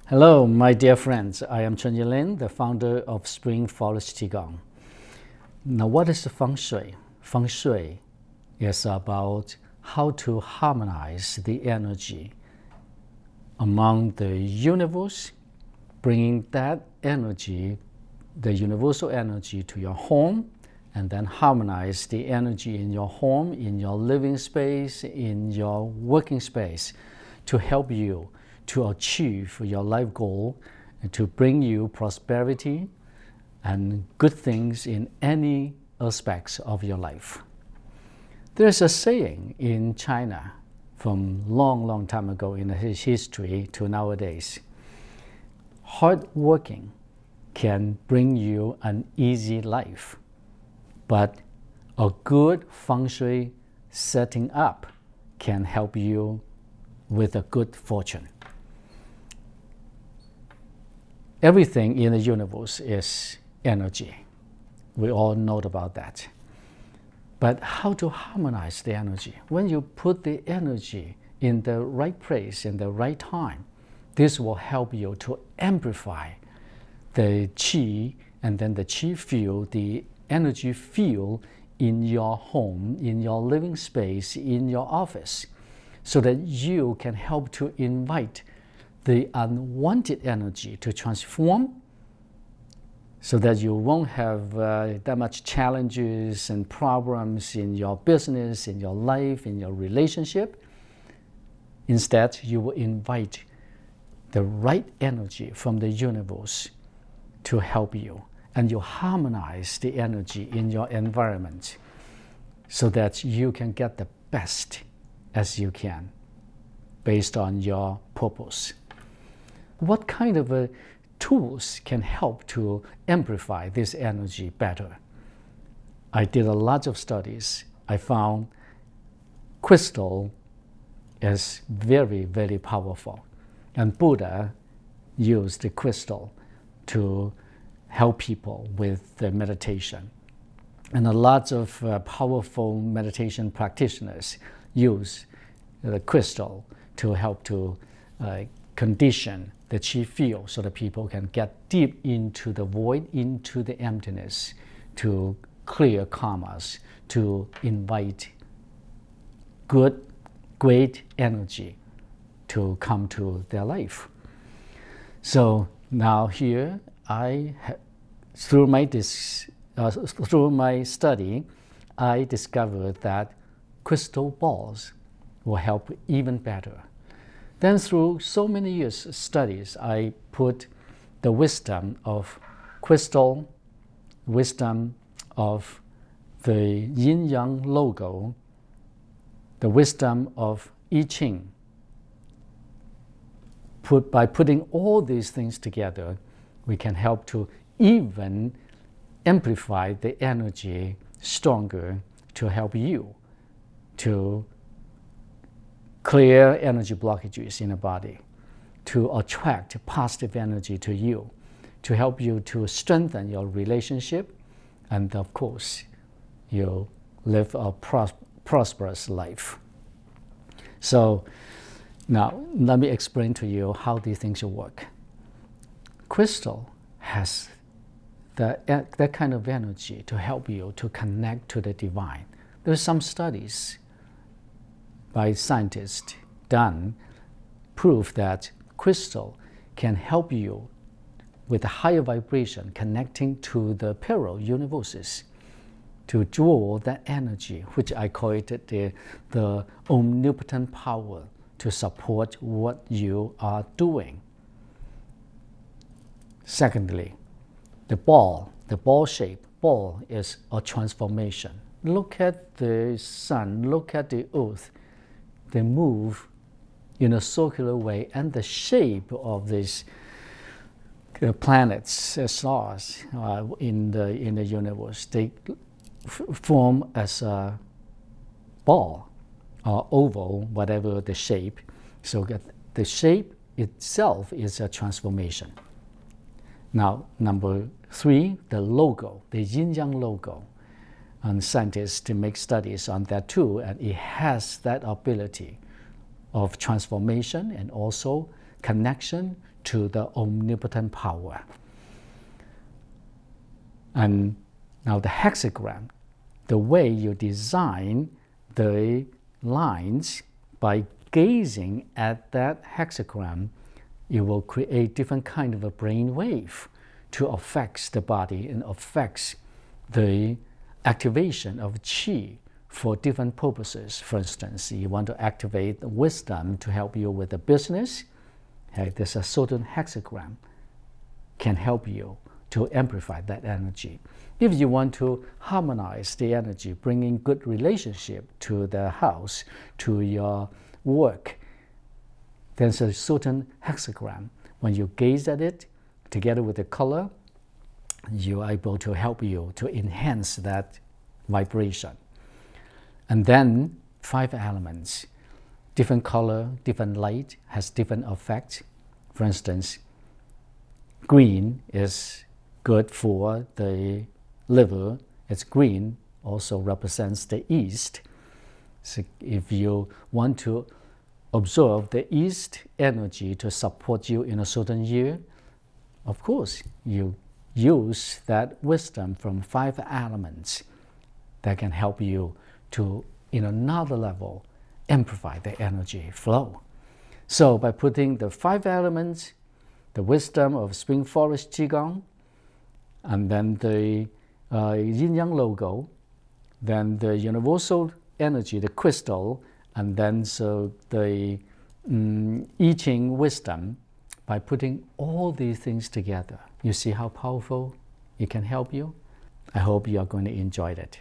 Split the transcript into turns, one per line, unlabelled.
Hello, my dear friends. I am Chen Yilin, the founder of Spring Forest Qigong. Now, what is Feng Shui? Feng Shui is about how to harmonize the energy among the universe, bringing that energy, the universal energy, to your home, and then harmonize the energy in your home, in your living space, in your working space, to help you to achieve your life goal and to bring you prosperity and good things in any aspects of your life. There's a saying in China from long time ago in its history to nowadays: hard working can bring you an easy life, but a good feng shui setting up can help you with a good fortune. Everything in the universe is energy. We all know about that. But how to harmonize the energy? When you put the energy in the right place, in the right time, this will help you to amplify the qi, and then the qi field, the energy field in your home, in your living space, in your office, so that you can help to invite the unwanted energy to transform, so that you won't have that much challenges and problems in your business, in your life, in your relationship. Instead, you will invite the right energy from the universe to help you, and you harmonize the energy in your environment so that you can get the best as you can based on your purpose. What kind of tools can help to amplify this energy better? I did a lot of studies. I found crystal is very powerful, and Buddha used the crystal to help people with the meditation. And a lot of powerful meditation practitioners use the crystal to help to condition the qi field so that people can get deep into the void, into the emptiness, to clear karmas, to invite good, great energy to come to their life. So now here, through my study, I discovered that crystal balls will help even better. Then through so many years of studies, I put the wisdom of crystal, wisdom of the yin-yang logo, the wisdom of I Ching. By putting all these things together, we can help to even amplify the energy stronger to help you to clear energy blockages in the body, to attract positive energy to you, to help you to strengthen your relationship, and of course, you live a prosperous life. So now let me explain to you how these things work. Crystal has that kind of energy to help you to connect to the divine. There are some studies by scientists done prove that crystal can help you with a higher vibration connecting to the parallel universes to draw that energy, which I call it the omnipotent power to support what you are doing. Secondly, the ball shape. Ball is a transformation. Look at the sun, look at the earth. They move in a circular way, and the shape of these planets, stars in the universe, they form as a ball or oval, whatever the shape. So the shape itself is a transformation. Now, number 3, the logo, the yin-yang logo. And scientists make studies on that too, and it has that ability of transformation and also connection to the omnipotent power. And now the hexagram, the way you design the lines, by gazing at that hexagram, you will create different kind of a brain wave to affect the body and affects the activation of qi for different purposes. For instance, you want to activate the wisdom to help you with the business. Okay, there's a certain hexagram can help you to amplify that energy. If you want to harmonize the energy, bringing good relationship to the house, to your work, there's a certain hexagram. When you gaze at it, together with the color, you are able to help you to enhance that vibration. And then 5 elements, different color, different light, has different effects. For instance, green is good for the liver. It's green, also represents the east. So if you want to observe the east energy to support you in a certain year, of course, you use that wisdom from 5 elements that can help you to, in another level, amplify the energy flow. So by putting the 5 elements, the wisdom of Spring Forest Qigong, and then the yin-yang logo, then the universal energy, the crystal, and then so the I Ching wisdom, by putting all these things together, you see how powerful it can help you? I hope you are going to enjoy it.